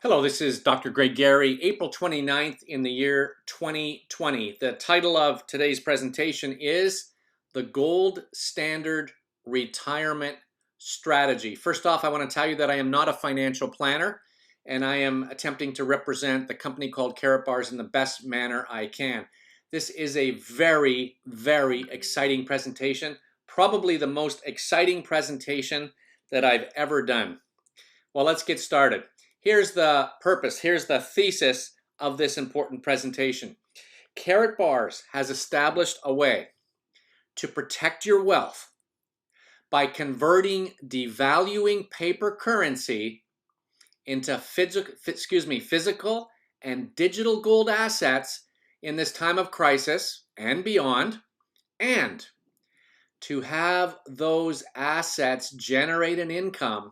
Hello, this is Dr. Greg Gary, April 29th in the year 2020. The title of today's presentation is The Gold Standard Retirement Strategy. First off, I want to tell you that I am not a financial planner and I am attempting to represent the company called Karatbars in the best manner I can. This is a very, very exciting presentation, probably the most exciting presentation that I've ever done. Well, let's get started. Here's the purpose, here's the thesis of this important presentation. Karatbars has established a way to protect your wealth by converting devaluing paper currency into physical and digital gold assets in this time of crisis and beyond, and to have those assets generate an income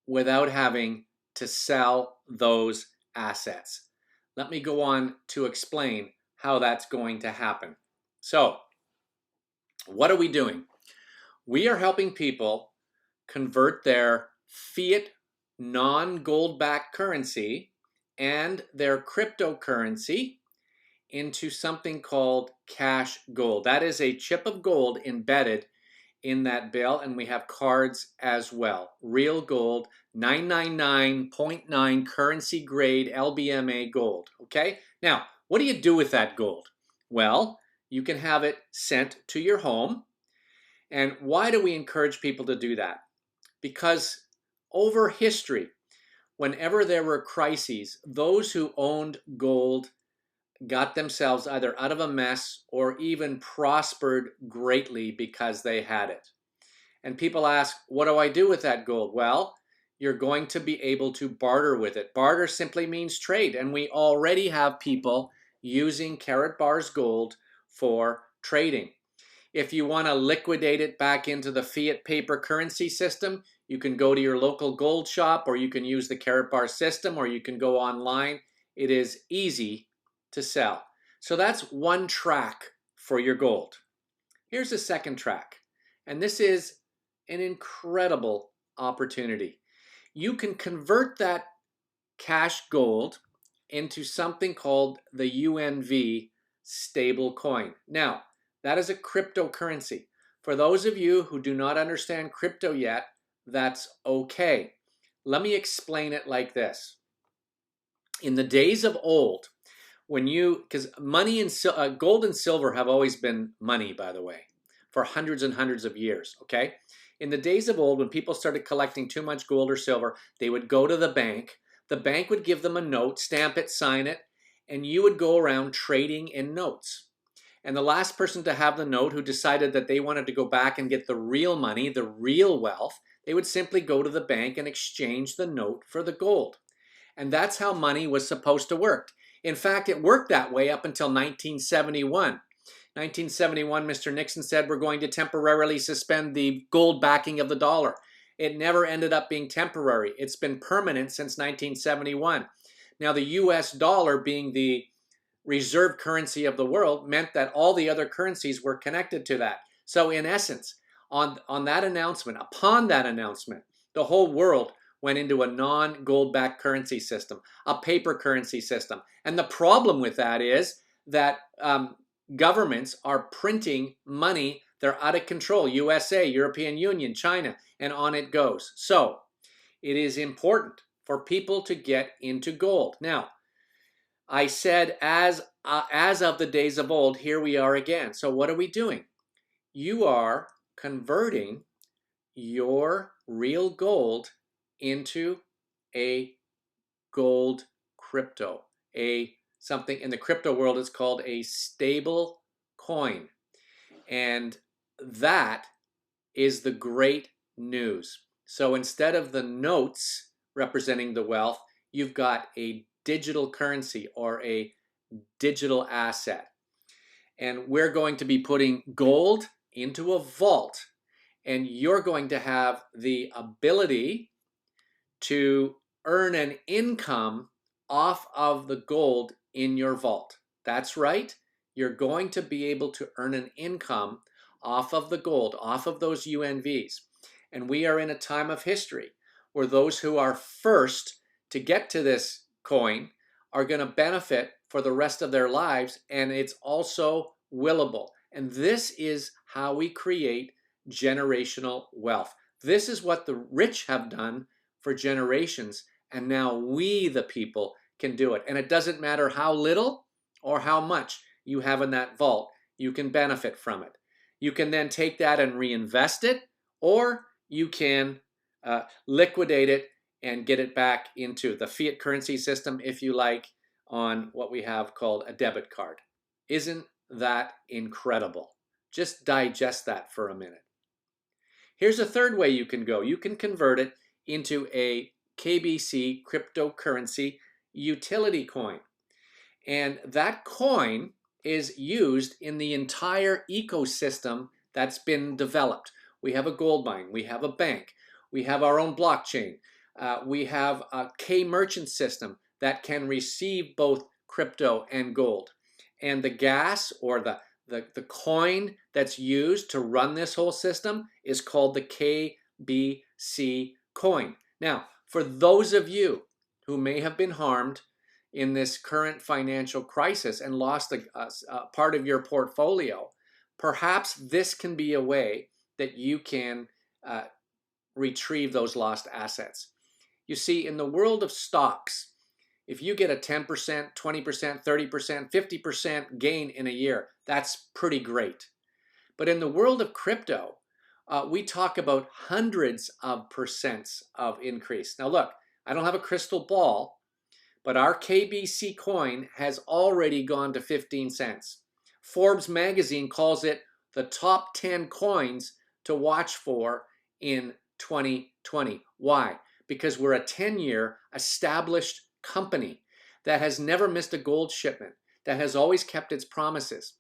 without having to sell those assets. Let me go on to explain how that's going to happen. So, what are we doing? We are helping people convert their fiat non-gold backed currency and their cryptocurrency into something called cash gold. That is a chip of gold embedded in that bill, and we have cards as well. Real gold, 999.9 currency grade LBMA gold. Okay? Now, what do you do with that gold? Well, you can have it sent to your home. And why do we encourage people to do that? Because over history, whenever there were crises, those who owned gold got themselves either out of a mess or even prospered greatly because they had it. And people ask, what do I do with that gold? Well, you're going to be able to barter with it. Barter simply means trade, and we already have people using Karatbars gold for trading. If you want to liquidate it back into the fiat paper currency system, you can go to your local gold shop, or you can use the Karatbars system, or you can go online. It is easy to sell. So that's one track for your gold. Here's a second track, and this is an incredible opportunity. You can convert that cash gold into something called the UNV stable coin. Now, that is a cryptocurrency. For those of you who do not understand crypto yet, that's okay. Let me explain it like this. In the days of old, because money and gold and silver have always been money, by the way, for hundreds and hundreds of years, okay? In the days of old, when people started collecting too much gold or silver, they would go to the bank. The bank would give them a note, stamp it, sign it, and you would go around trading in notes. And the last person to have the note, who decided that they wanted to go back and get the real money, the real wealth, they would simply go to the bank and exchange the note for the gold. And that's how money was supposed to work. In fact, it worked that way up until 1971. 1971, Mr. Nixon said, we're going to temporarily suspend the gold backing of the dollar. It never ended up being temporary. It's been permanent since 1971. Now, the US dollar, being the reserve currency of the world, meant that all the other currencies were connected to that. So in essence, on that announcement, upon that announcement, the whole world went into a non-gold backed currency system, a paper currency system. And the problem with that is that governments are printing money. They're out of control. USA, European Union, China, and on it goes. So it is important for people to get into gold. Now, I said as of the days of old, here we are again. So what are we doing? You are converting your real gold into a gold crypto. Something in the crypto world is called a stable coin. And that is the great news. So instead of the notes representing the wealth, you've got a digital currency or a digital asset. And we're going to be putting gold into a vault, and you're going to have the ability to earn an income off of the gold in your vault. That's right. You're going to be able to earn an income off of the gold, off of those UNVs. And we are in a time of history where those who are first to get to this coin are going to benefit for the rest of their lives, and it's also willable. And this is how we create generational wealth. This is what the rich have done for generations, and now we, the people, can do it. And it doesn't matter how little or how much you have in that vault, you can benefit from it. You can then take that and reinvest it, or you can liquidate it and get it back into the fiat currency system, if you like, on what we have called a debit card. Isn't that incredible? Just digest that for a minute. Here's a third way you can go. You can convert it into a KBC cryptocurrency utility coin. And that coin is used in the entire ecosystem that's been developed. We have a gold mine, we have a bank, we have our own blockchain, we have a K-merchant system that can receive both crypto and gold. And the gas, or the coin that's used to run this whole system, is called the KBC coin. Now, for those of you who may have been harmed in this current financial crisis and lost a part of your portfolio, perhaps this can be a way that you can retrieve those lost assets. You see, in the world of stocks, if you get a 10%, 20%, 30%, 50% gain in a year, that's pretty great. But in the world of crypto, we talk about hundreds of percents of increase. Now look, I don't have a crystal ball, but our KBC coin has already gone to 15 cents. Forbes magazine calls it the top 10 coins to watch for in 2020. Why? Because we're a 10-year established company that has never missed a gold shipment, that has always kept its promises.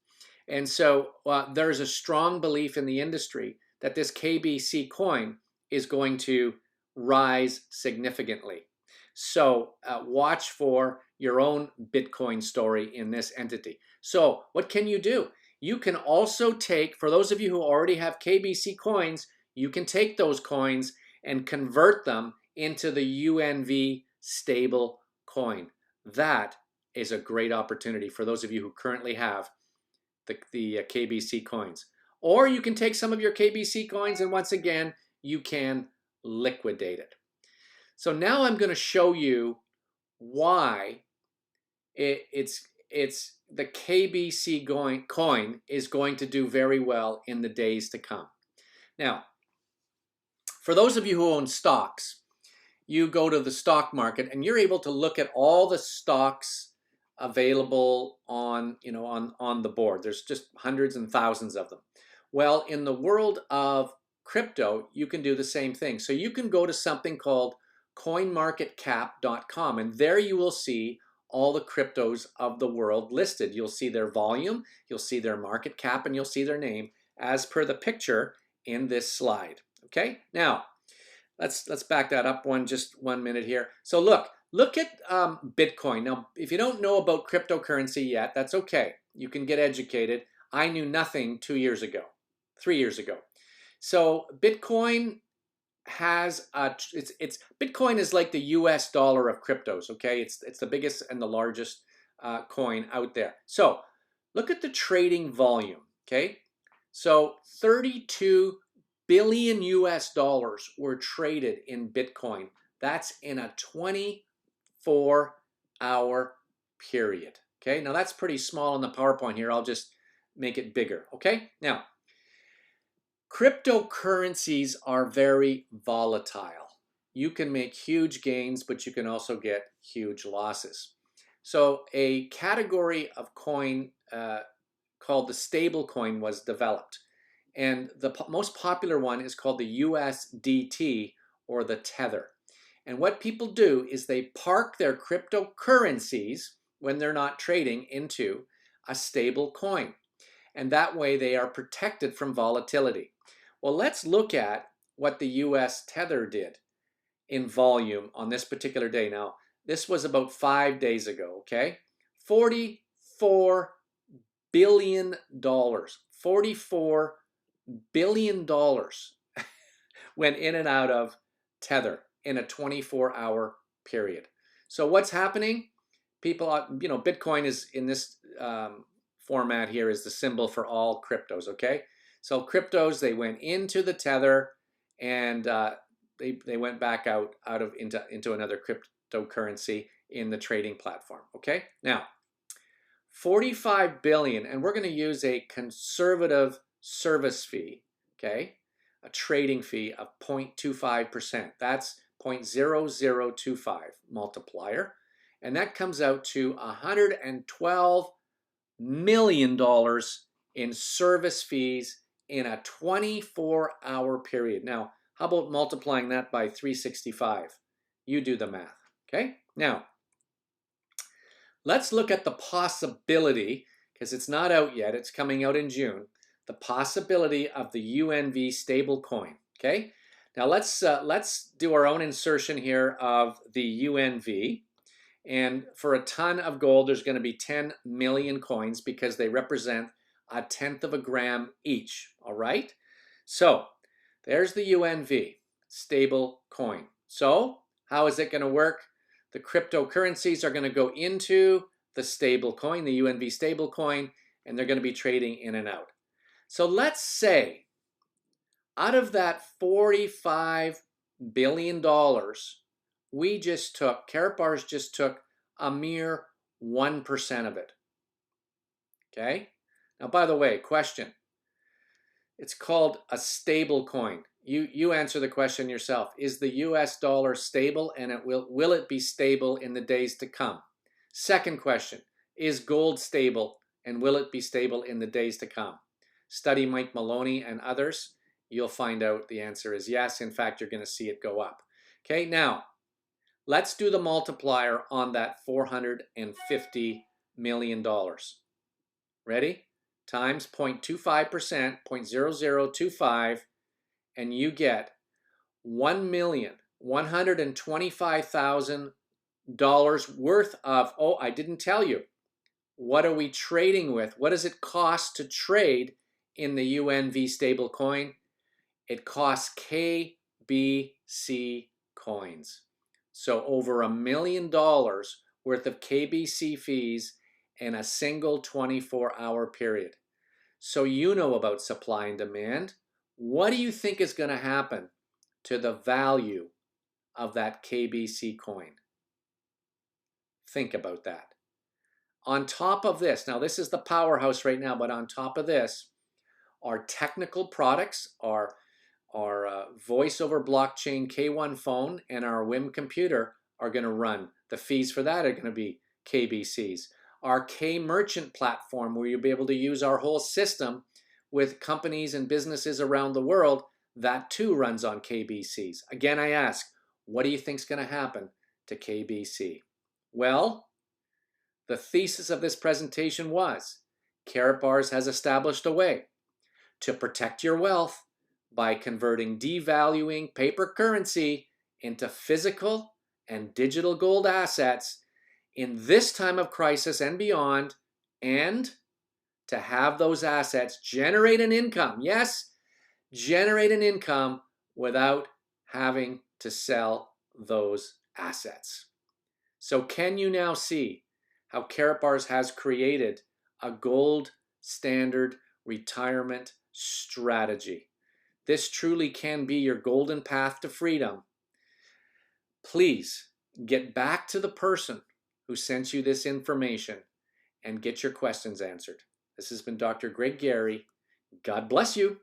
And so there's a strong belief in the industry that this KBC coin is going to rise significantly. So watch for your own Bitcoin story in this entity. So what can you do? You can also take, for those of you who already have KBC coins, you can take those coins and convert them into the UNV stable coin. That is a great opportunity for those of you who currently have the KBC coins. Or you can take some of your KBC coins and once again, you can liquidate it. So now I'm going to show you why it's the KBC coin is going to do very well in the days to come. Now, for those of you who own stocks, you go to the stock market and you're able to look at all the stocks available on the board. There's just hundreds and thousands of them. Well, in the world of crypto, you can do the same thing. So you can go to something called coinmarketcap.com, and there you will see all the cryptos of the world listed. You'll see their volume, you'll see their market cap, and you'll see their name as per the picture in this slide. Okay, now let's back that up just one minute here. So look at Bitcoin. Now, if you don't know about cryptocurrency yet, that's okay. You can get educated. I knew nothing 2 years ago, 3 years ago. So Bitcoin has Bitcoin is like the US dollar of cryptos, okay? It's the biggest and the largest coin out there. So look at the trading volume, okay? So 32 billion US dollars were traded in Bitcoin. That's in a 24-hour period, okay? Now that's pretty small on the PowerPoint here. I'll just make it bigger, okay? Now, cryptocurrencies are very volatile. You can make huge gains, but you can also get huge losses. So a category of coin called the stable coin was developed. And the most popular one is called the USDT, or the Tether. And what people do is they park their cryptocurrencies when they're not trading into a stable coin. And that way they are protected from volatility. Well, let's look at what the US Tether did in volume on this particular day. Now, this was about 5 days ago, okay? $44 billion. $44 billion went in and out of Tether in a 24-hour period. So what's happening? People, Bitcoin is in this format here is the symbol for all cryptos, okay? So cryptos, they went into the tether and they went back out of into another cryptocurrency in the trading platform, okay? Now, 45 billion, and we're going to use a conservative service fee, okay? A trading fee of 0.25%. That's 0.0025 multiplier. And that comes out to $112 million in service fees in a 24-hour period. Now, how about multiplying that by 365? You do the math, okay? Now, let's look at the possibility, because it's not out yet, it's coming out in June, the possibility of the UNV stablecoin, okay? Now let's do our own insertion here of the UNV. And for a ton of gold, there's going to be 10 million coins because they represent 1/10 of a gram each, all right? So there's the UNV, stable coin. So how is it going to work? The cryptocurrencies are going to go into the stable coin, the UNV stable coin, and they're going to be trading in and out. So let's say out of that $45 billion, Karatbars just took a mere 1% of it. Okay? Now, by the way, question. It's called a stable coin. You answer the question yourself. Is the US dollar stable, and will it be stable in the days to come? Second question. Is gold stable, and will it be stable in the days to come? Study Mike Maloney and others. You'll find out the answer is yes. In fact, you're going to see it go up. Okay, now let's do the multiplier on that $450 million. Ready? Times 0.25%, 0.0025, and you get $1,125,000 worth of, oh, I didn't tell you. What are we trading with? What does it cost to trade in the UNV stablecoin? It costs KBC coins. So over $1 million worth of KBC fees in a single 24-hour period. So you know about supply and demand. What do you think is going to happen to the value of that KBC coin? Think about that. On top of this, now this is the powerhouse right now, but on top of this, our technical products, our voice over blockchain K1 phone and our WIM computer are going to run. The fees for that are going to be KBCs. Our K merchant platform, where you'll be able to use our whole system with companies and businesses around the world, that too runs on KBCs. Again, I ask, what do you think is going to happen to KBC? Well, the thesis of this presentation was Karatbars has established a way to protect your wealth by converting devaluing paper currency into physical and digital gold assets in this time of crisis and beyond, and to have those assets generate an income. Yes, generate an income without having to sell those assets. So can you now see how Karatbars has created a gold standard retirement strategy? This truly can be your golden path to freedom. Please get back to the person who sent you this information and get your questions answered. This has been Dr. Greg Gary. God bless you.